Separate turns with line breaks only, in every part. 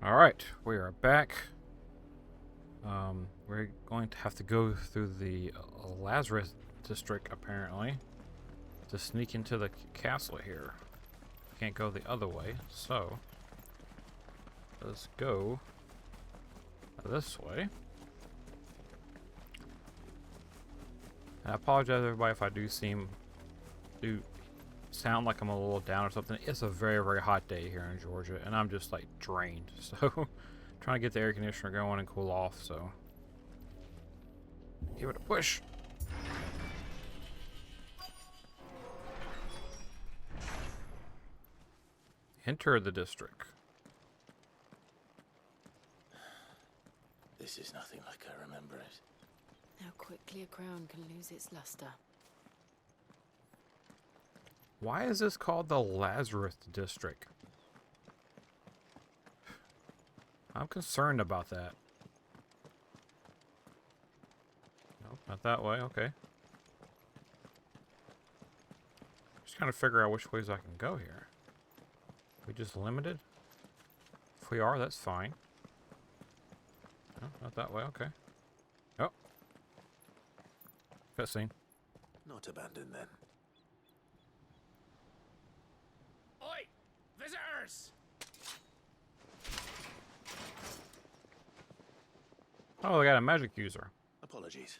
Alright, we are back. We're going to have to go through the Lazarus district, apparently, to sneak into the castle here. Can't go the other way, so let's go this way. And I apologize, everybody, if I do sound like I'm a little down or something. It's a very, very hot day here in Georgia, and I'm just like drained. So, trying to get the air conditioner going and cool off. So, give it a push. Enter the district.
This is nothing like I remember it.
How quickly a crown can lose its luster.
Why is this called the Lazarus district? I'm concerned about that. Nope, not that way. Okay. Just trying to figure out which ways I can go here. We just limited? If we are, that's fine. No, not that way. Okay. Oh. Cutscene.
Not abandoned then.
Oi! Visitors!
Oh, they got a magic user.
Apologies.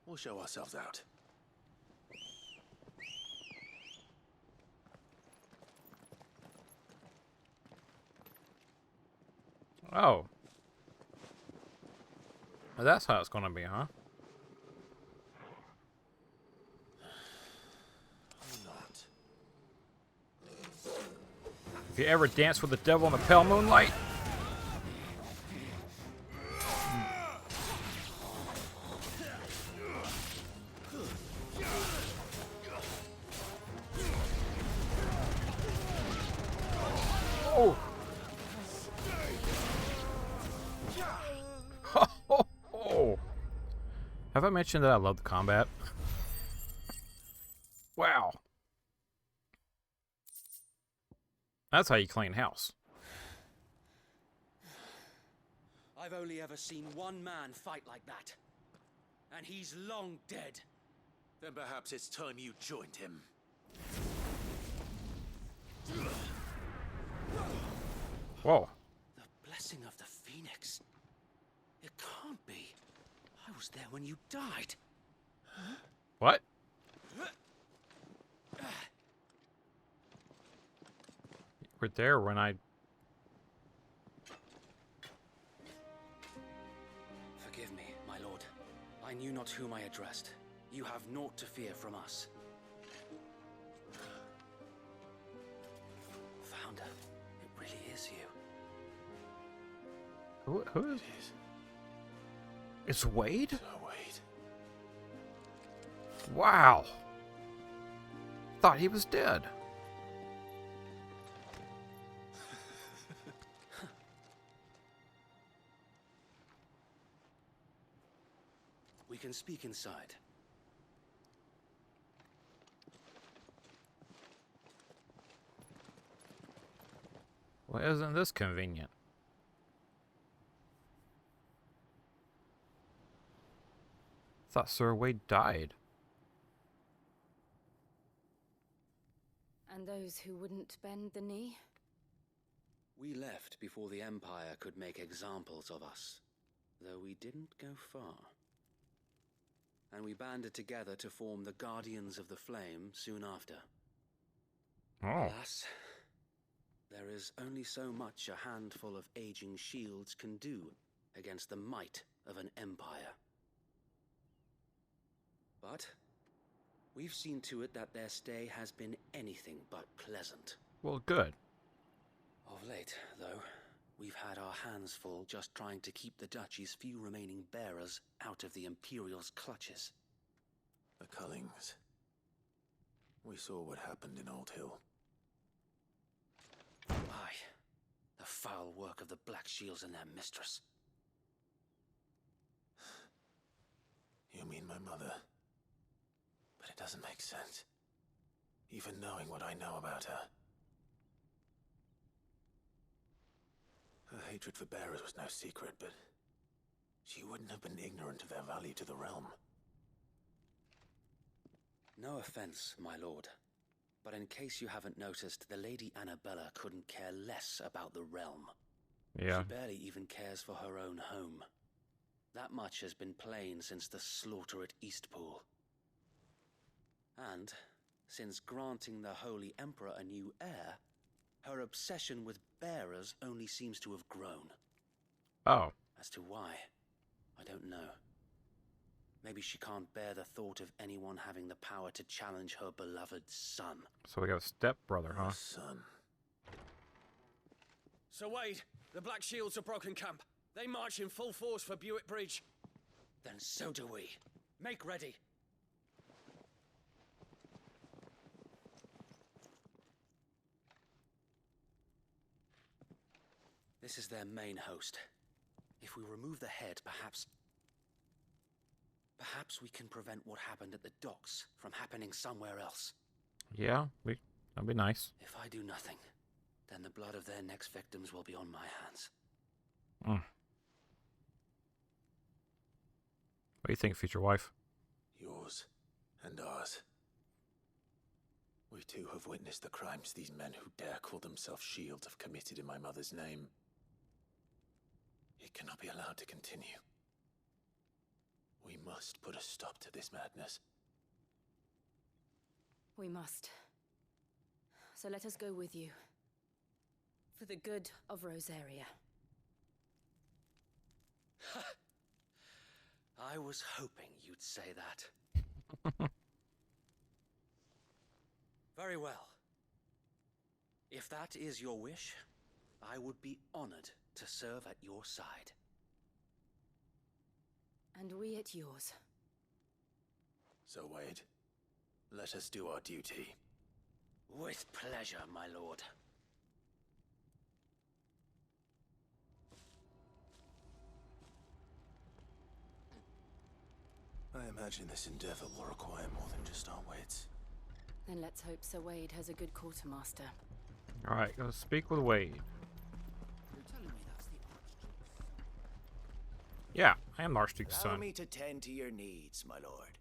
We'll show ourselves out.
Oh. Well, that's how it's gonna be, huh?
Not.
If you ever dance with the devil in the pale moonlight. Oh. Oh. Have I mentioned that I love the combat? Wow. That's how you clean house.
I've only ever seen one man fight like that. And he's long dead.
Then perhaps it's time you joined him.
Whoa.
The blessing of the Phoenix. It can't be. I was there when you died.
What? You were there when I...
Forgive me, my lord. I knew not whom I addressed. You have naught to fear from us. Founder, it really is you.
Who is... It's Wade?
Oh, wait.
Wow. Thought he was dead.
We can speak inside.
Well, isn't this convenient? Thought Sir Wade died.
And those who wouldn't bend the knee?
We left before the Empire could make examples of us, though we didn't go far. And we banded together to form the Guardians of the Flame soon after.
Oh.
Alas, there is only so much a handful of aging shields can do against the might of an empire. But we've seen to it that their stay has been anything but pleasant.
Well, good.
Of late, though, we've had our hands full just trying to keep the Duchy's few remaining bearers out of the Imperial's clutches.
The Cullings. We saw what happened in Old Hill.
Aye, the foul work of the Black Shields and their mistress.
You mean my mother? But it doesn't make sense. Even knowing what I know about her. Her hatred for bearers was no secret, but she wouldn't have been ignorant of their value to the realm.
No offense, my lord, but in case you haven't noticed, the Lady Annabella couldn't care less about the realm.
Yeah.
She barely even cares for her own home. That much has been plain since the slaughter at Eastpool. And, since granting the Holy Emperor a new heir, her obsession with bearers only seems to have grown.
Oh.
As to why, I don't know. Maybe she can't bear the thought of anyone having the power to challenge her beloved son.
So we got a stepbrother, huh?
Son.
Sir Wade, the Black Shields have broken camp. They march in full force for Buick Bridge.
Then so do we. Make ready. This is their main host. If we remove the head, perhaps we can prevent what happened at the docks from happening somewhere else.
Yeah, that'd be nice.
If I do nothing, then the blood of their next victims will be on my hands.
What do you think, future wife?
Yours and ours. We too have witnessed the crimes these men who dare call themselves shields have committed in my mother's name. It cannot be allowed to continue. We must put a stop to this madness.
We must. So let us go with you. For the good of Rosaria.
I was hoping you'd say that. Very well. If that is your wish, I would be honored to serve at your side.
And we at yours.
So, Wade, let us do our duty.
With pleasure, my lord.
I imagine this endeavor will require more than just our wits.
Then let's hope Sir Wade has a good quartermaster.
Alright, go speak with Wade.
You're telling me that's the Archduke's son?
Yeah, I am the Archduke's
Allow
son.
me to tend to your needs, my lord.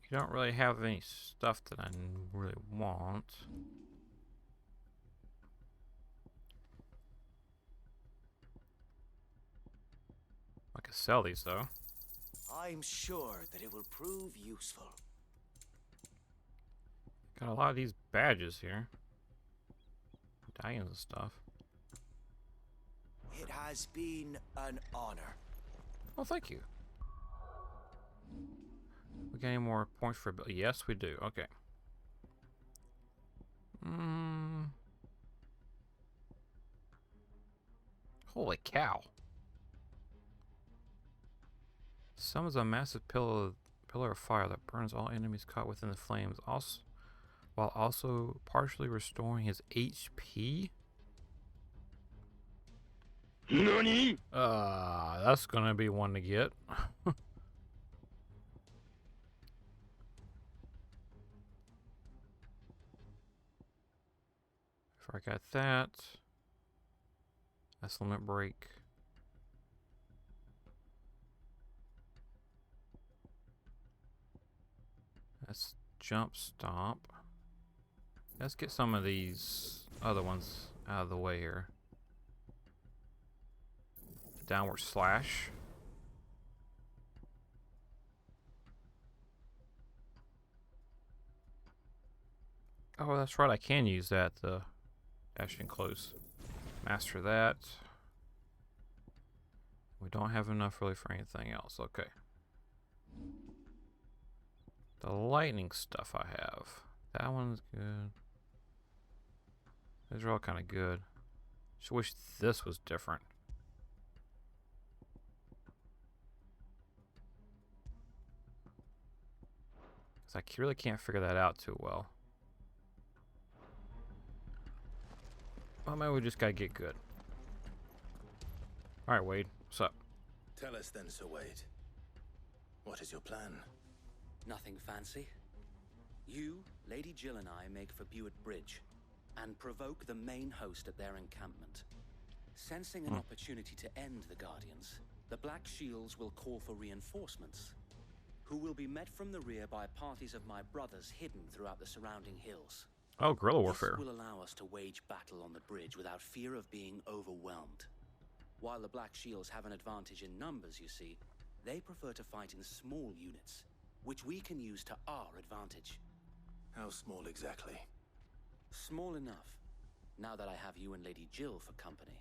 You don't really have any stuff that I really want. I could sell these though.
I'm sure that it will prove useful.
Got a lot of these badges here. Medallions and stuff.
It has been an honor.
Oh, thank you. We got any more points for ability? Yes, we do. Okay. Holy cow. Summons a massive pillar of fire that burns all enemies caught within the flames, while also partially restoring his HP.
NANI?!
That's gonna be one to get. If I got that. That's limit break. That's jump stomp. Let's get some of these other ones out of the way here. Downward slash. Oh, that's right. I can use that. The dash and close. Master that. We don't have enough really for anything else. Okay. The lightning stuff I have. That one's good. These are all kind of good. Just wish this was different. Because I really can't figure that out too well. Well, maybe we just gotta get good. Alright, Wade. What's up?
Tell us then, Sir Wade. What is your plan?
Nothing fancy. You, Lady Jill and I make for Buick Bridge. and provoke the main host at their encampment. Sensing an opportunity to end the Guardians, the Black Shields will call for reinforcements, who will be met from the rear by parties of my brothers hidden throughout the surrounding hills.
Oh, guerrilla warfare.
This will allow us to wage battle on the bridge without fear of being overwhelmed. While the Black Shields have an advantage in numbers, you see, they prefer to fight in small units, which we can use to our advantage.
How small exactly?
Small enough, now that I have you and Lady Jill for company.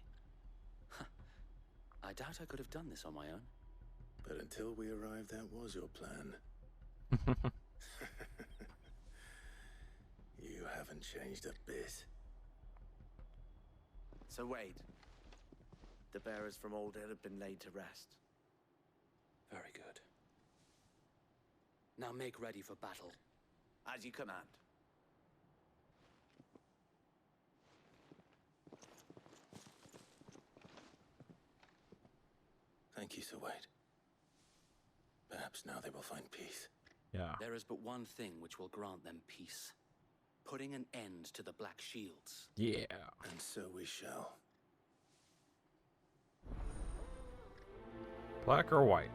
I doubt I could have done this on my own.
But until we arrived, that was your plan. You haven't changed a bit.
So wait. The bearers from Old Hill have been laid to rest.
Very good. Now make ready for battle.
As you command.
Thank you, Sir Wade. Perhaps now they will find peace.
Yeah.
There is but one thing which will grant them peace. Putting an end to the Black Shields.
Yeah.
And so we shall.
Black or white?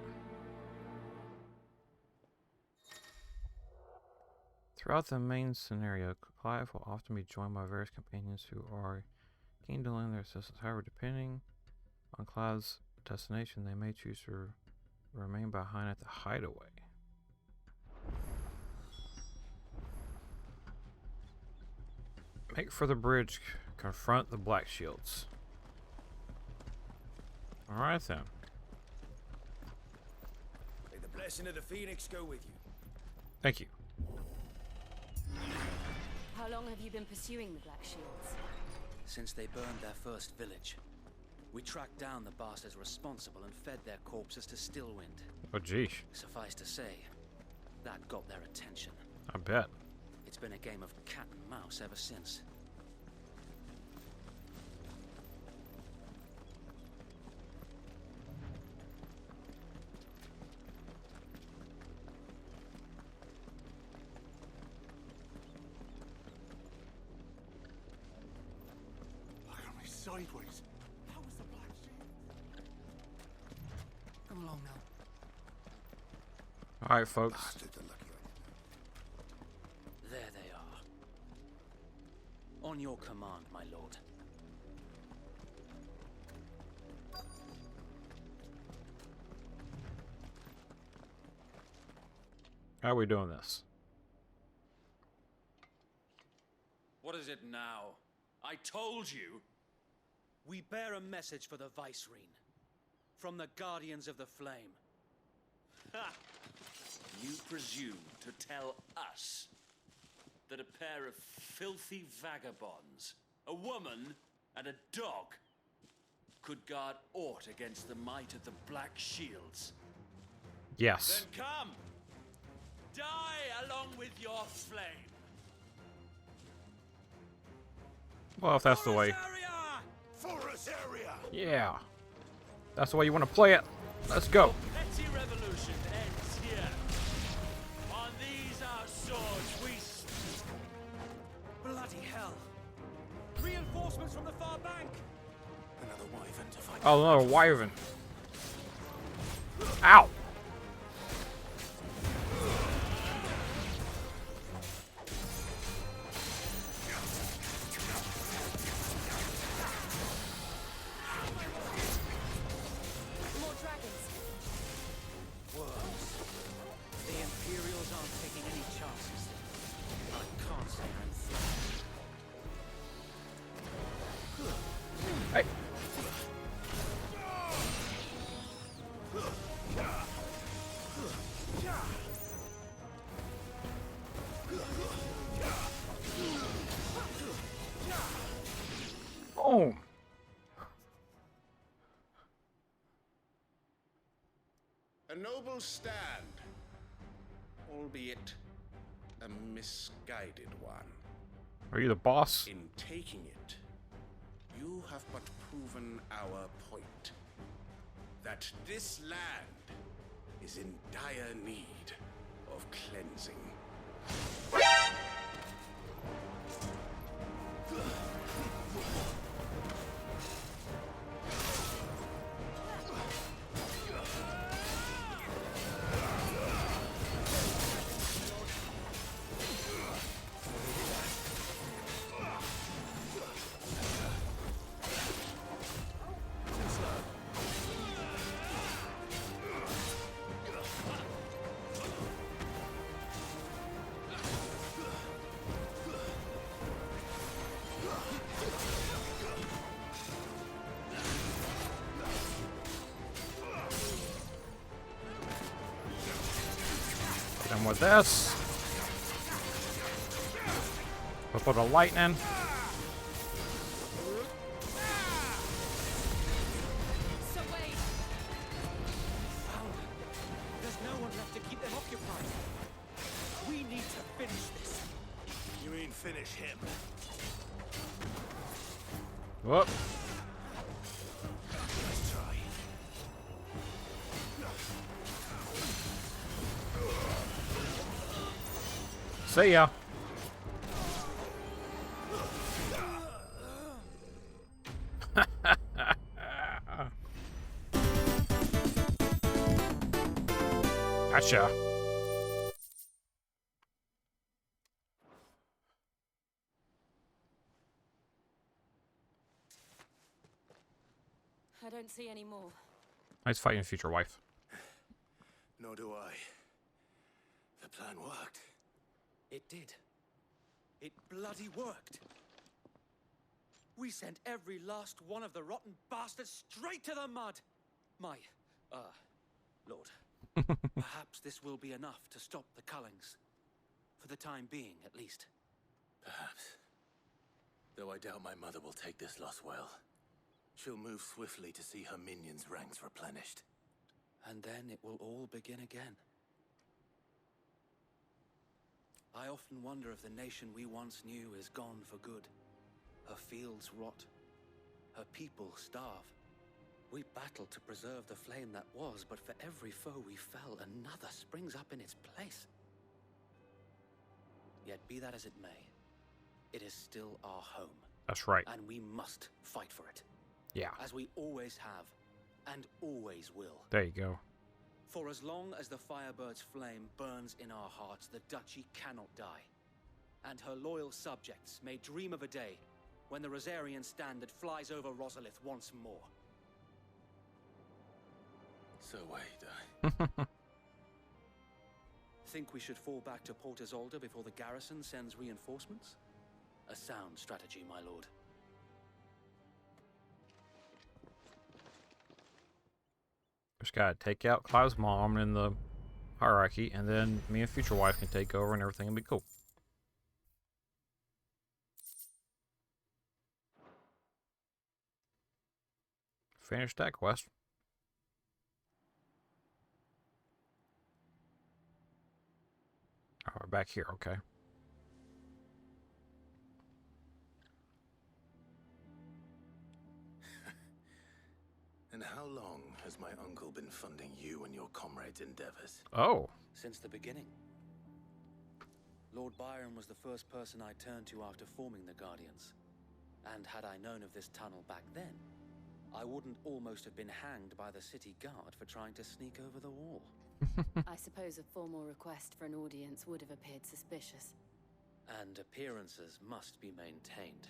Throughout the main scenario, Clive will often be joined by various companions who are keen to learn their systems. However, depending on Clive's destination, they may choose to remain behind at the hideaway. Make for the bridge. Confront the Black Shields. Alright then.
May the blessing of the Phoenix go with you.
Thank you.
How long have you been pursuing the Black Shields?
Since they burned their first village. We tracked down the bastards responsible and fed their corpses to Stillwind.
Oh, geez.
Suffice to say, that got their attention.
I bet.
It's been a game of cat and mouse ever since.
Look at me sideways. How was the Black Shield?
Come along now.
Alright, folks.
Bastards are lucky I didn't.
There they are. On your command, my lord.
How are we doing this?
What is it now? I told you.
We bear a message for the Vicereine. From the Guardians of the Flame.
Ha! You presume to tell us that a pair of filthy vagabonds, a woman and a dog, could guard aught against the might of the Black Shields?
Yes.
Then come! Die along with your flame!
Well, if that's the way.
Forest area!
Yeah. That's the way you want to play it. Let's go.
Petty revolution ends here. On these our swords we...
Bloody hell!
Reinforcements from the far bank!
Another wyvern to fight.
Oh, another wyvern. Ow.
More dragons.
Worms. The Imperials aren't taking any chances. I can't say I'm flattered.
Hey. Boom.
A noble stand, albeit a misguided one.
Are you the boss?
In taking it, you have but proven our point. That this land is in dire need of cleansing.
Get him with this. Before the lightning.
So wait. There's no one left to keep them occupied. We need to finish this.
You mean finish him?
Whoop.
Let's try.
See ya. Gotcha.
I don't see any more.
Nice fighting, future wife.
Nor do I. The plan worked.
It did. It bloody worked. We sent every last one of the rotten bastards straight to the mud. My, Lord. Perhaps this will be enough to stop the Cullings. For the time being, at least.
Perhaps. Though I doubt my mother will take this loss well. She'll move swiftly to see her minions' ranks replenished.
And then it will all begin again. I often wonder if the nation we once knew is gone for good. Her fields rot. Her people starve. We battled to preserve the flame that was, but for every foe we fell, another springs up in its place. Yet be that as it may, it is still our home.
That's right.
And we must fight for it.
Yeah.
As we always have, and always will.
There you go.
For as long as the Firebird's flame burns in our hearts, the Duchy cannot die. And her loyal subjects may dream of a day when the Rosarian standard flies over Rosalith once more.
So wait,
Think we should fall back to Port Isolde before the garrison sends reinforcements? A sound strategy, my lord.
Just gotta take out Cloud's mom in the hierarchy, and then me and future wife can take over and everything will be cool. Finish that quest. Oh, we're back here, okay.
And how long has my uncle been funding you and your comrades' endeavors?
Oh.
Since the beginning. Lord Byron was the first person I turned to after forming the Guardians. And had I known of this tunnel back then, I wouldn't almost have been hanged by the city guard for trying to sneak over the wall.
I suppose a formal request for an audience would have appeared suspicious.
And appearances must be maintained.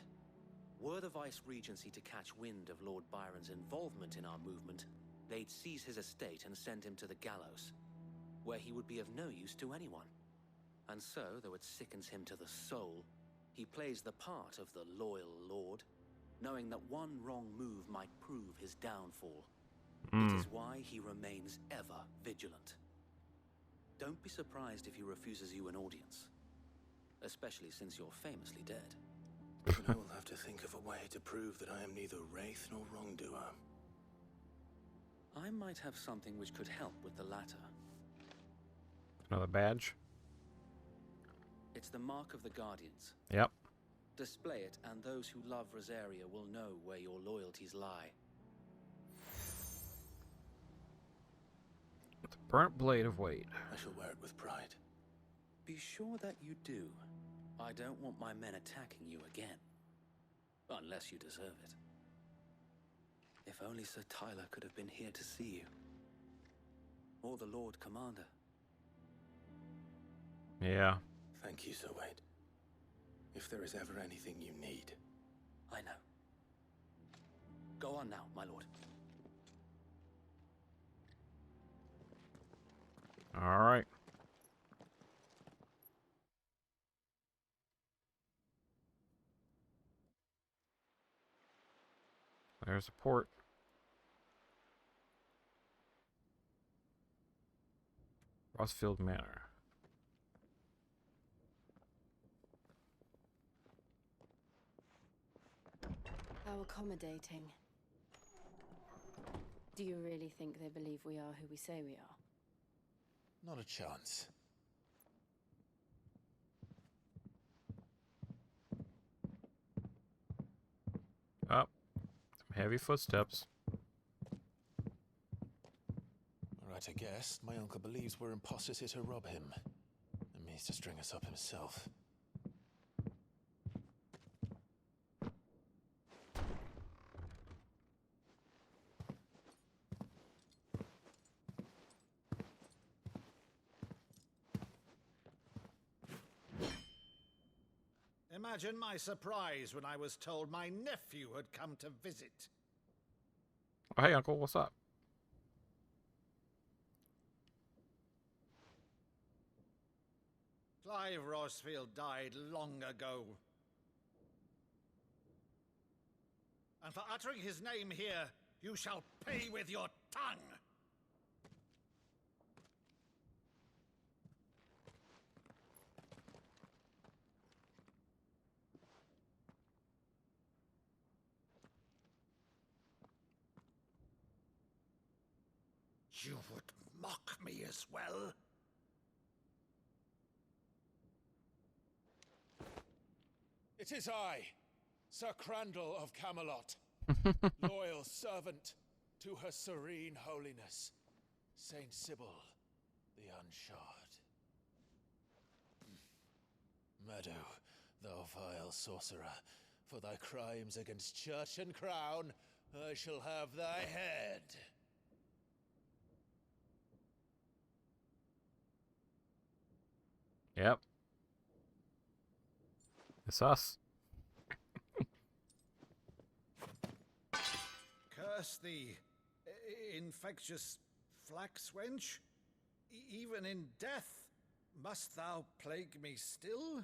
Were the Vice-Regency to catch wind of Lord Byron's involvement in our movement, they'd seize his estate and send him to the gallows, where he would be of no use to anyone. And so, though it sickens him to the soul, he plays the part of the loyal lord, knowing that one wrong move might prove his downfall. It is why he remains ever vigilant. Don't be surprised if he refuses you an audience, especially since you're famously dead.
But I will have to think of a way to prove that I am neither wraith nor wrongdoer.
I might have something which could help with the latter.
Another badge.
It's the mark of the Guardians.
Yep.
Display it, and those who love Rosaria will know where your loyalties lie.
The burnt blade of Wade.
I shall wear it with pride.
Be sure that you do. I don't want my men attacking you again. Unless you deserve it. If only Sir Tyler could have been here to see you. Or the Lord Commander.
Yeah.
Thank you, Sir Wade. If there is ever anything you need.
I know. Go on now, my lord.
All right. There's the port. Rossfield Manor.
How accommodating. Do you really think they believe we are who we say we are?
Not a chance.
Oh, some heavy footsteps.
Right, I guess. My uncle believes we're imposters here to rob him. And means to string us up himself.
Imagine my surprise when I was told my nephew had come to visit.
Oh, hey, Uncle, what's up?
Clive Rosfield died long ago. And for uttering his name here, you shall pay with your tongue! You would mock me as well?
It is I, Sir Crandall of Camelot, loyal servant to Her Serene Holiness, Saint Sybil the Unshod.
Meadow, thou vile sorcerer, for thy crimes against church and crown, I shall have thy head.
Yep. It's us.
Curse thee, infectious flax wench. Even in death, must thou plague me still?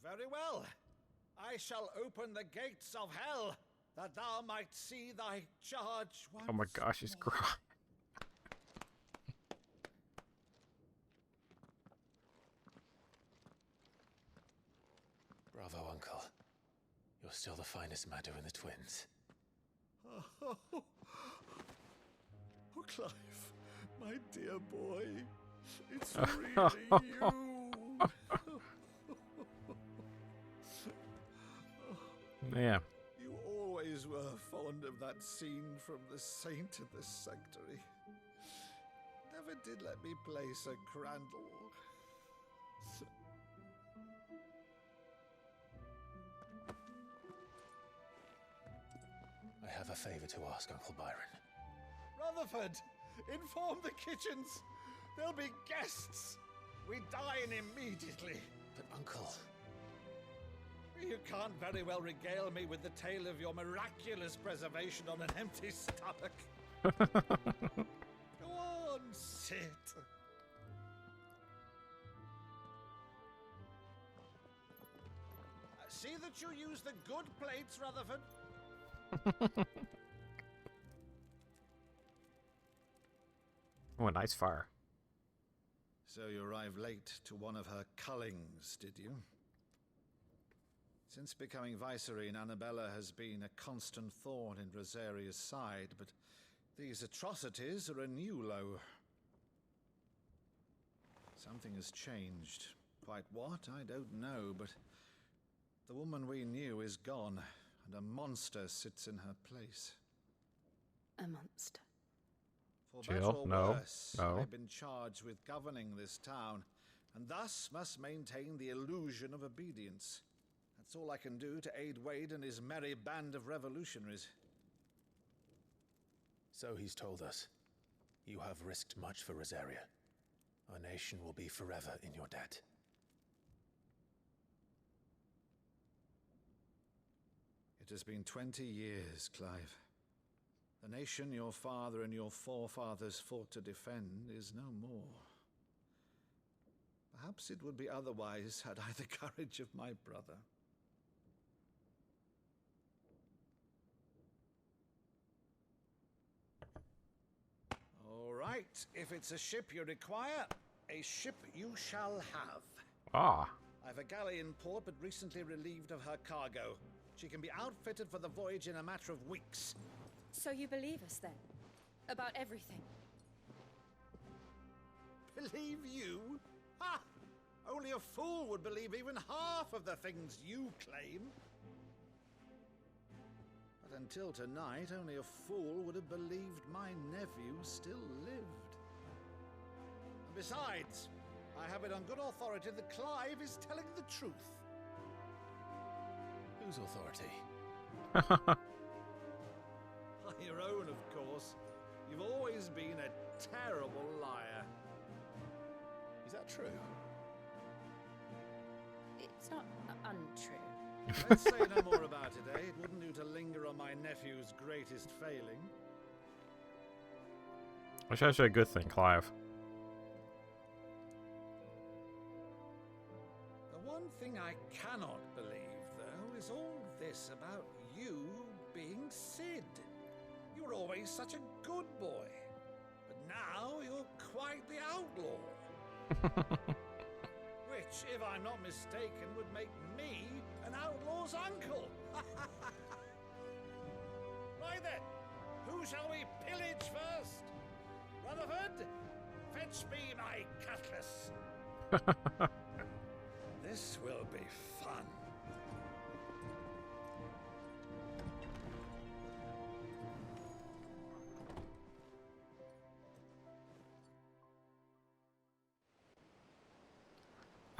Very well. I shall open the gates of hell, that thou might see thy charge once
Oh my gosh, he's
more.
crying.
Bravo, Uncle. You're still the finest Meadow in the twins.
Oh, Clive, my dear boy, it's really you.
Yeah.
You always were fond of that scene from The Saint of the Sanctuary. Never did let me play Sir Crandall.
I have a favor to ask, Uncle Byron.
Rutherford, inform the kitchens. There'll be guests. We dine immediately.
But, Uncle...
You can't very well regale me with the tale of your miraculous preservation on an empty stomach. Go on, sit. See that you use the good plates, Rutherford.
Oh, a nice fire.
So you arrived late to one of her cullings, did you? Since becoming Vicereine, Annabella has been a constant thorn in Rosaria's side, but these atrocities are a new low. Something has changed. Quite what, I don't know, but the woman we knew is gone, and a monster sits in her place.
A monster.
For
Jill,
better or
no,
worse,
no.
I've been charged with governing this town, and thus must maintain the illusion of obedience. That's all I can do to aid Wade and his merry band of revolutionaries.
So he's told us. You have risked much for Rosaria. Our nation will be forever in your debt.
It has been 20 years, Clive. The nation your father and your forefathers fought to defend is no more. Perhaps it would be otherwise had I the courage of my brother. All right, if it's a ship you require, a ship you shall have.
Ah,
I've a galley in port, but recently relieved of her cargo. She can be outfitted for the voyage in a matter of weeks.
So you believe us then? About everything?
Believe you? Ha! Only a fool would believe even half of the things you claim. But until tonight, only a fool would have believed my nephew still lived. And besides, I have it on good authority that Clive is telling the truth.
Whose authority?
Your own, of course. You've always been a terrible liar.
Is that true?
It's not untrue.
Let's say no more about it, eh? It wouldn't do to linger on my nephew's greatest failing.
Which is actually a good thing, Clive.
The one thing I cannot believe, though, is all this about you being Sid. You were always such a good boy, but now you're quite the outlaw. Which, if I'm not mistaken, would make me an outlaw's uncle. Right then, who shall we pillage first? Rutherford, fetch me my cutlass. This will be fun.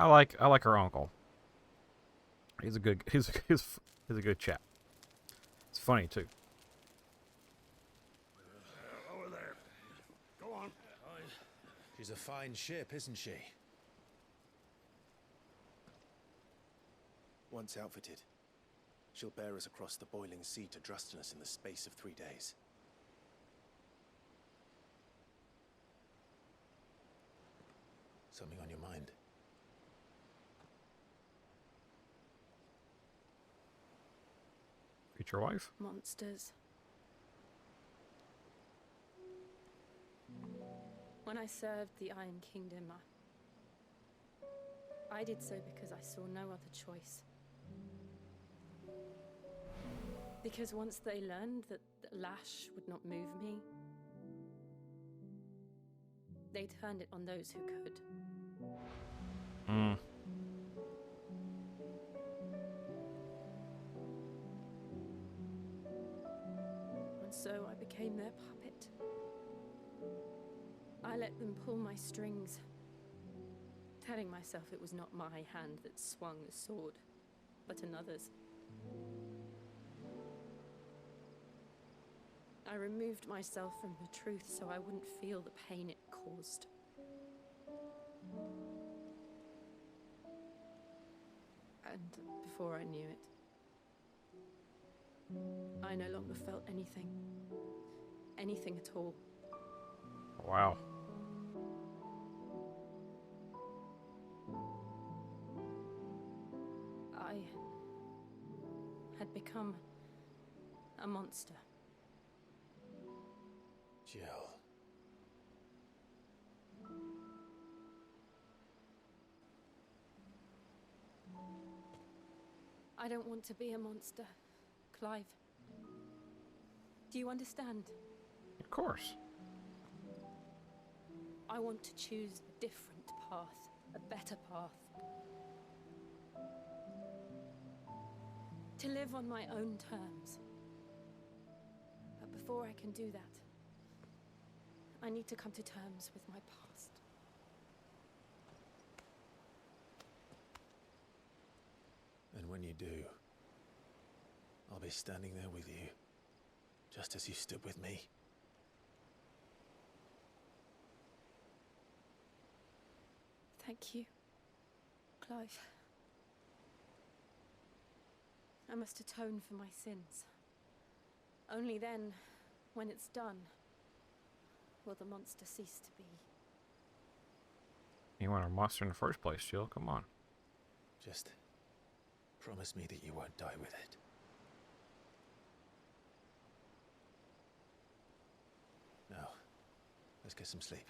I like her uncle. He's a good he's a good chap. It's funny too.
Over there. Go on. She's a fine ship, isn't she? Once outfitted, she'll bear us across the boiling sea to Drustinus in the space of 3 days. Something on your mind?
Future wife?
Monsters. When I served the Iron Kingdom, I did so because I saw no other choice. Because once they learned that Lash would not move me, they turned it on those who could.
Hmm.
And so I became their puppet. I let them pull my strings, telling myself it was not my hand that swung the sword, but another's. I removed myself from the truth so I wouldn't feel the pain it caused. And before I knew it, I no longer felt anything. Anything at all.
Wow.
I had become a monster.
Jill.
I don't want to be a monster, Clive. Do you understand?
Of course.
I want to choose a different path, a better path. To live on my own terms. But before I can do that, I need to come to terms with my past.
And when you do, I'll be standing there with you, just as you stood with me.
Thank you, Clive. I must atone for my sins. Only then, when it's done, will the monster cease to be.
You want a monster in the first place, Jill? Come on.
Just promise me that you won't die with it. Now, let's get some sleep.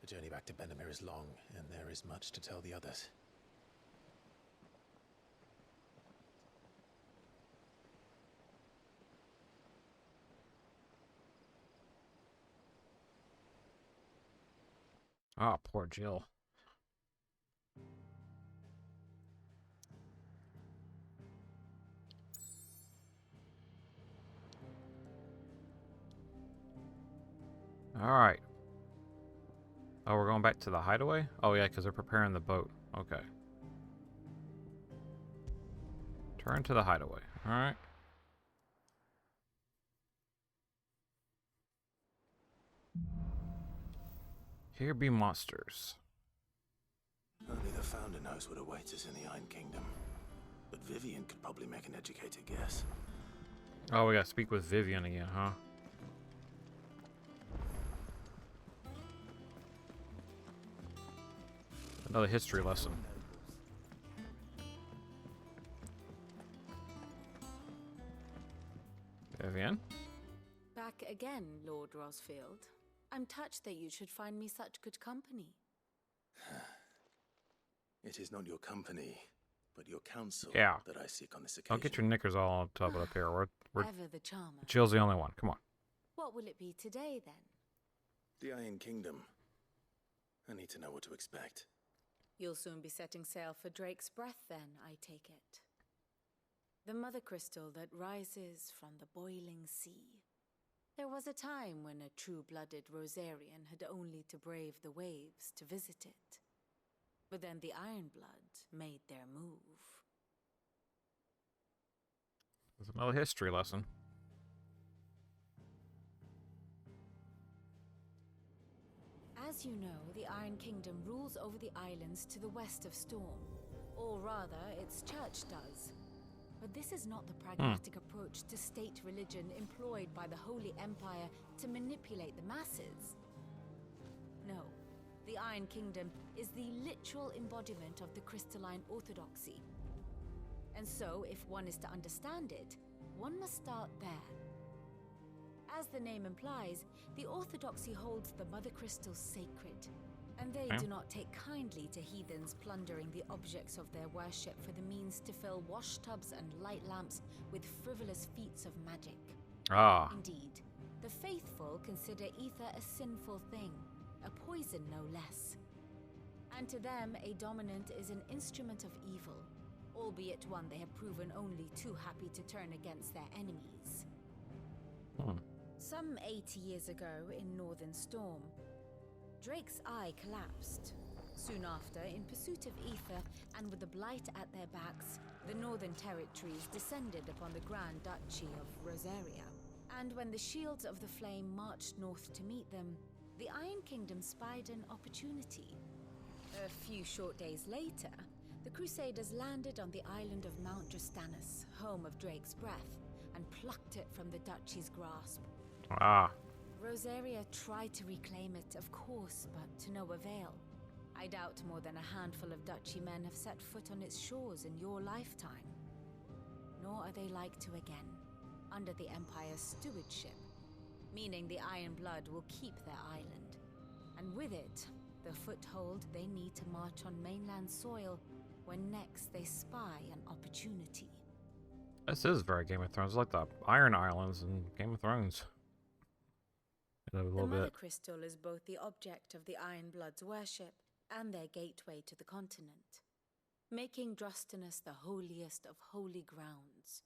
The journey back to Benamir is long, and there is much to tell the others.
Ah, poor Jill. Alright. Oh, we're going back to the hideaway? Oh, yeah, because they're preparing the boat. Okay. Turn to the hideaway. Alright. Here be monsters.
Only the founder knows what awaits us in the Iron Kingdom. But Vivian could probably make an educated guess.
Oh, we gotta speak with Vivian again, huh? Another history lesson. Vivian?
Back again, Lord Rosfield. I'm touched that you should find me such good company.
It is not your company, but your counsel
Yeah.
that I seek on this occasion.
Don't get your knickers all on top up here. We're
Ever the charmer.
Jill's the only one. Come on.
What will it be today, then?
The Iron Kingdom. I need to know what to expect.
You'll soon be setting sail for Drake's Breath, then, I take it. The mother crystal that rises from the boiling sea. There was a time when a true-blooded Rosarian had only to brave the waves to visit it. But then the Ironblood made their move.
There's another history lesson.
As you know, the Iron Kingdom rules over the islands to the west of Storm. Or rather, its church does. But this is not the pragmatic approach to state religion employed by the Holy Empire to manipulate the masses. No, the Iron Kingdom is the literal embodiment of the crystalline orthodoxy. And so, if one is to understand it, one must start there. As the name implies, the orthodoxy holds the mother crystals sacred, and they do not take kindly to heathens plundering the objects of their worship for the means to fill washtubs and light lamps with frivolous feats of magic.
Ah.
Indeed, the faithful consider ether a sinful thing, a poison no less. And to them, a dominant is an instrument of evil, albeit one they have proven only too happy to turn against their enemies. Some 80 years ago in Northern Storm, Drake's eye collapsed. Soon after, in pursuit of ether and with the blight at their backs, the Northern Territories descended upon the Grand Duchy of Rosaria. And when the Shields of the Flame marched north to meet them, the Iron Kingdom spied an opportunity. A few short days later, the Crusaders landed on the island of Mount Drastanus, home of Drake's Breath, and plucked it from the Duchy's grasp.
Ah.
Rosaria tried to reclaim it, of course, but to no avail. I doubt more than a handful of Duchy men have set foot on its shores in your lifetime. Nor are they like to again, under the Empire's stewardship, meaning the Iron Blood will keep their island. And with it, the foothold they need to march on mainland soil when next they spy an opportunity.
This is very Game of Thrones, like the Iron Islands in Game of Thrones. A little
The Mother
bit.
Crystal is both the object of the Iron Blood's worship and their gateway to the continent, making Drastanus the holiest of holy grounds,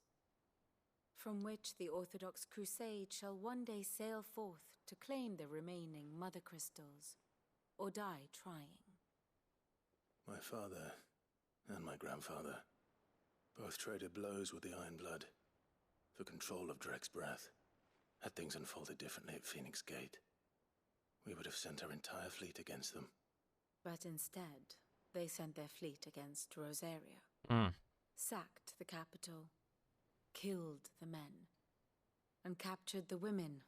from which the Orthodox Crusade shall one day sail forth to claim the remaining Mother Crystals, or die trying.
My father and my grandfather both traded blows with the Iron Blood for control of Drake's Breath. Had things unfolded differently at Phoenix Gate, we would have sent our entire fleet against them.
But instead, they sent their fleet against Rosaria, sacked the capital, killed the men, and captured the women,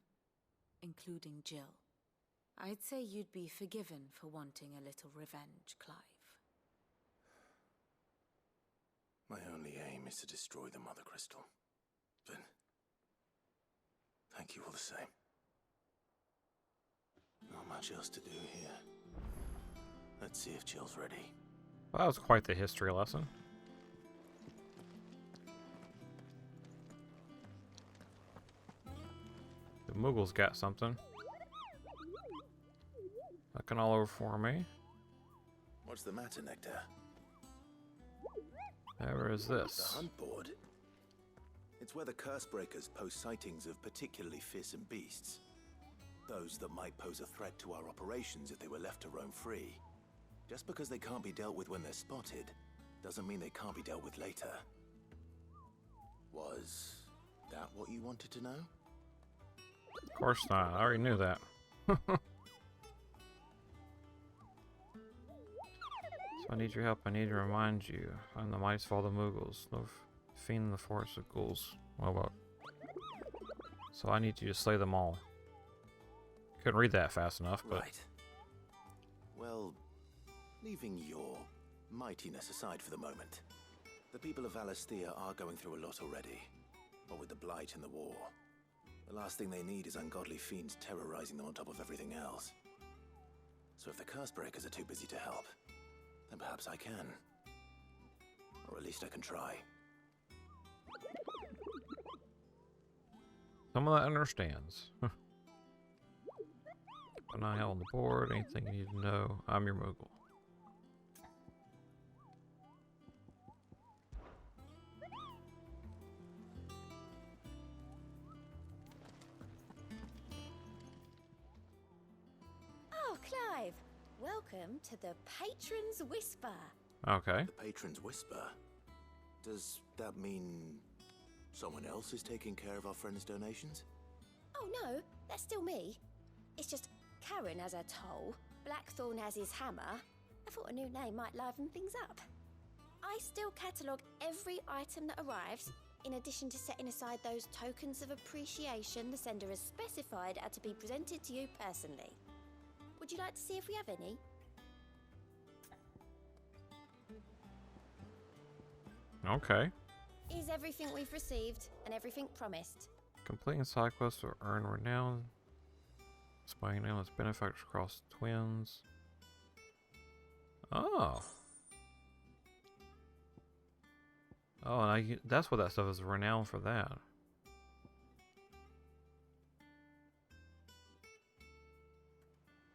including Jill. I'd say you'd be forgiven for wanting a little revenge, Clive.
My only aim is to destroy the Mother Crystal. But thank you all the same. Not much else to do here. Let's see if Jill's ready.
Well, that was quite the history lesson. The Muggles got something. Looking all over for me.
What's the matter, Nectar?
Whatever is
The
this?
hunt board? It's where the curse breakers post sightings of particularly fearsome beasts. Those that might pose a threat to our operations if they were left to roam free. Just because they can't be dealt with when they're spotted, doesn't mean they can't be dealt with later. Was that what you wanted to know?
Of course not. I already knew that. So I need your help. I need to remind you. I'm the mightiest of all the Mughals. No fiend in the forest of ghouls. What about? So I need you to slay them all. Couldn't read that fast enough, but...
Right. Well, leaving your mightiness aside for the moment, the people of Valisthea are going through a lot already. What with the blight and the war. The last thing they need is ungodly fiends terrorizing them on top of everything else. So if the curse breakers are too busy to help, then perhaps I can. Or at least I can try.
Someone that understands. I'm not on the board. Anything you need to know. I'm your Moogle.
Oh, Clive! Welcome to the Patron's Whisper.
Okay.
The Patron's Whisper? Does that mean someone else is taking care of our friends' donations?
Oh no, that's still me. It's just Karen has her toll, Blackthorn has his hammer. I thought a new name might liven things up. I still catalogue every item that arrives, in addition to setting aside those tokens of appreciation the sender has specified are to be presented to you personally. Would you like to see if we have any?
Okay.
Is everything we've received and everything promised?
Completing side quests will earn renown. Spying now as benefactors across twins. Oh. Oh, and that's what that stuff is, renown for that.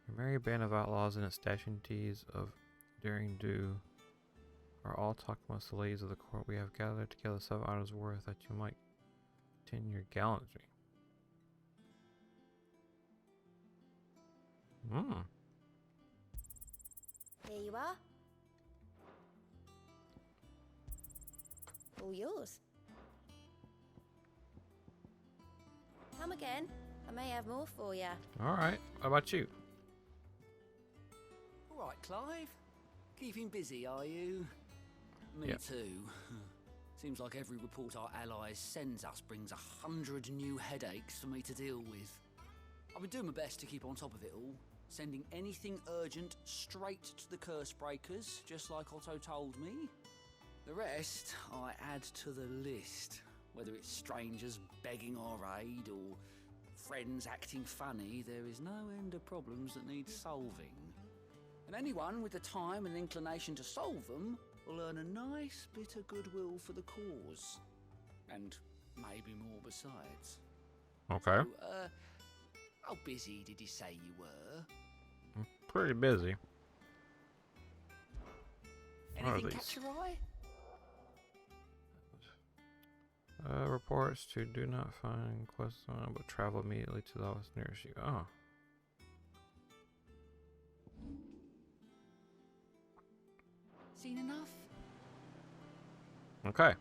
Your merry band of outlaws and its dashing deeds of daring do are all talking amongst the ladies of the court. We have gathered together 7 items worth that you might continue your gallantry. Hmm.
Here you are. All yours. Come again. I may have more for you.
Alright, how about you?
All right, Clive. Keeping busy, are you? Me
Yep.
too. Seems like every report our allies sends us brings 100 new headaches for me to deal with. I've been doing my best to keep on top of it all, sending anything urgent straight to the curse breakers, just like Otto told me. The rest I add to the list, whether it's strangers begging our aid or friends acting funny. There is no end of problems that need solving. And anyone with the time and inclination to solve them will earn a nice bit of goodwill for the cause. And maybe more besides.
Okay.
So, how busy did you say you were?
I'm pretty busy. What are
Anything
these?
catch your eye?
Reports to do not find quests on, but travel immediately to the office nearest you. Oh.
Seen enough?
Okay.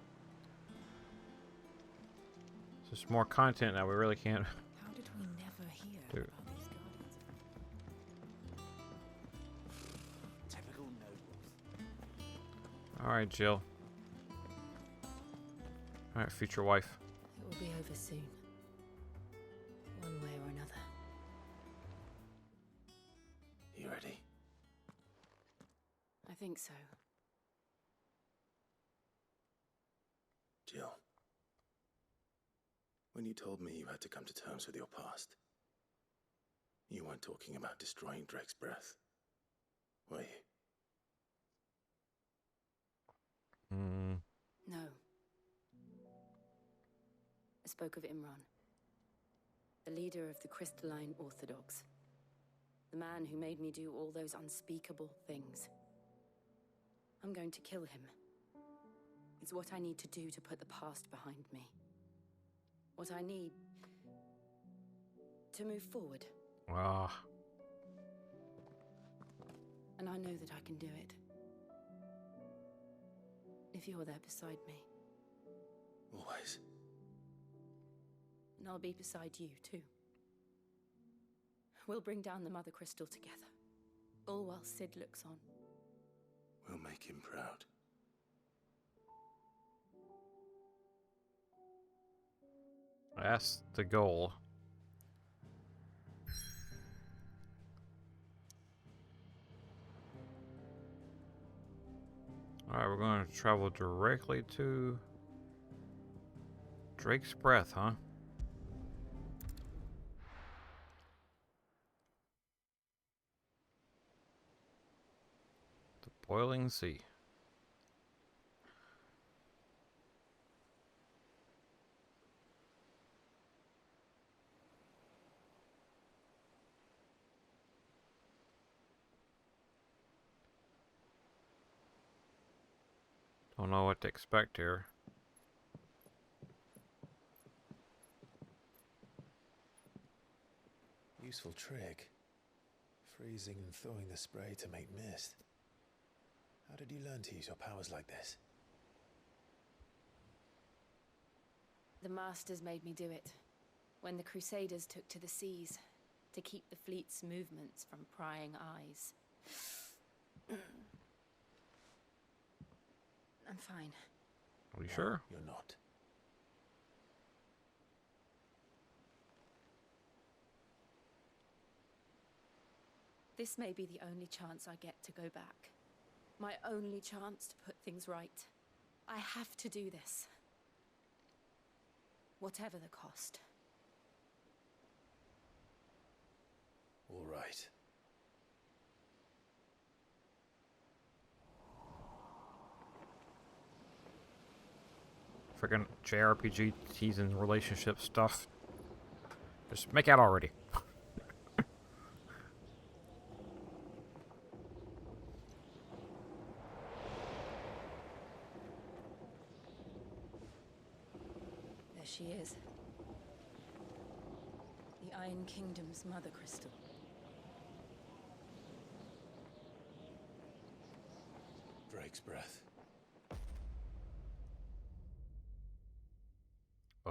It's just more content now. We really can't.
How did we never hear
Dude.
about these guardians?
Typical nobles.
Alright, Jill. Alright, future wife.
It will be over soon. One way or another.
You ready?
I think so.
Jill. When you told me you had to come to terms with your past, you weren't talking about destroying Drake's breath, were you?
Hmm.
No. I spoke of Imran, the leader of the Crystalline Orthodox. The man who made me do all those unspeakable things. I'm going to kill him. It's what I need to do to put the past behind me. What I need to move forward.
Ah.
And I know that I can do it. If you're there beside me.
Always.
And I'll be beside you, too. We'll bring down the Mother Crystal together. All while Sid looks on.
We'll make him proud.
That's the goal. Alright, we're going to travel directly to Drake's Breath, huh? The Boiling Sea. Don't know what to expect here.
Useful trick. Freezing and thawing the spray to make mist. How did you learn to use your powers like this?
The Masters made me do it. When the Crusaders took to the seas, to keep the fleet's movements from prying eyes. I'm fine.
Are you sure?
You're not.
This may be the only chance I get to go back. My only chance to put things right. I have to do this. Whatever the cost.
All right.
Freaking JRPG teasing relationship stuff. Just make out already.
There she is. The Iron Kingdom's Mother Crystal.
Drake's Breath.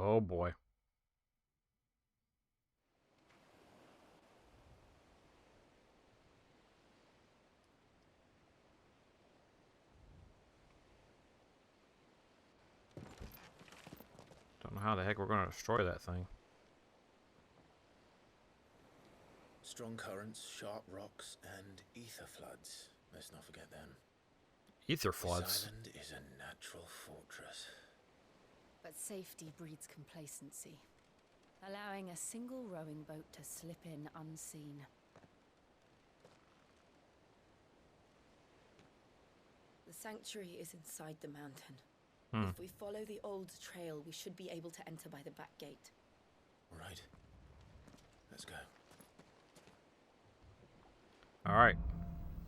Oh boy. Don't know how the heck we're going to destroy that thing.
Strong currents, sharp rocks, and ether floods. Let's not forget them.
Ether
This
floods.
island is a natural fortress.
But safety breeds complacency, allowing a single rowing boat to slip in unseen. The sanctuary is inside the mountain. If we follow the old trail, we should be able to enter by the back gate.
All right. Let's go.
Alright.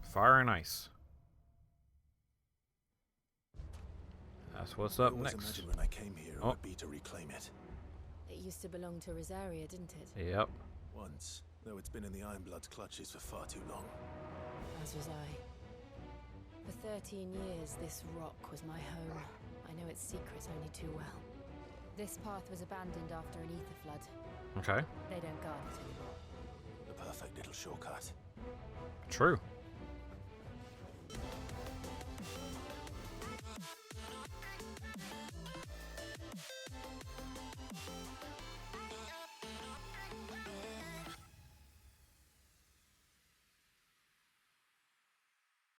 Fire and ice. That's what's up
I always
next.
imagined when I came here it would be to reclaim it.
It used to belong to Rosaria, didn't it?
Yep.
Once, though it's been in the Ironblood's clutches for far too long.
As was I. For 13 years, this rock was my home. I know its secrets only too well. This path was abandoned after an ether flood.
Okay.
They don't guard it anymore.
The perfect little shortcut.
True.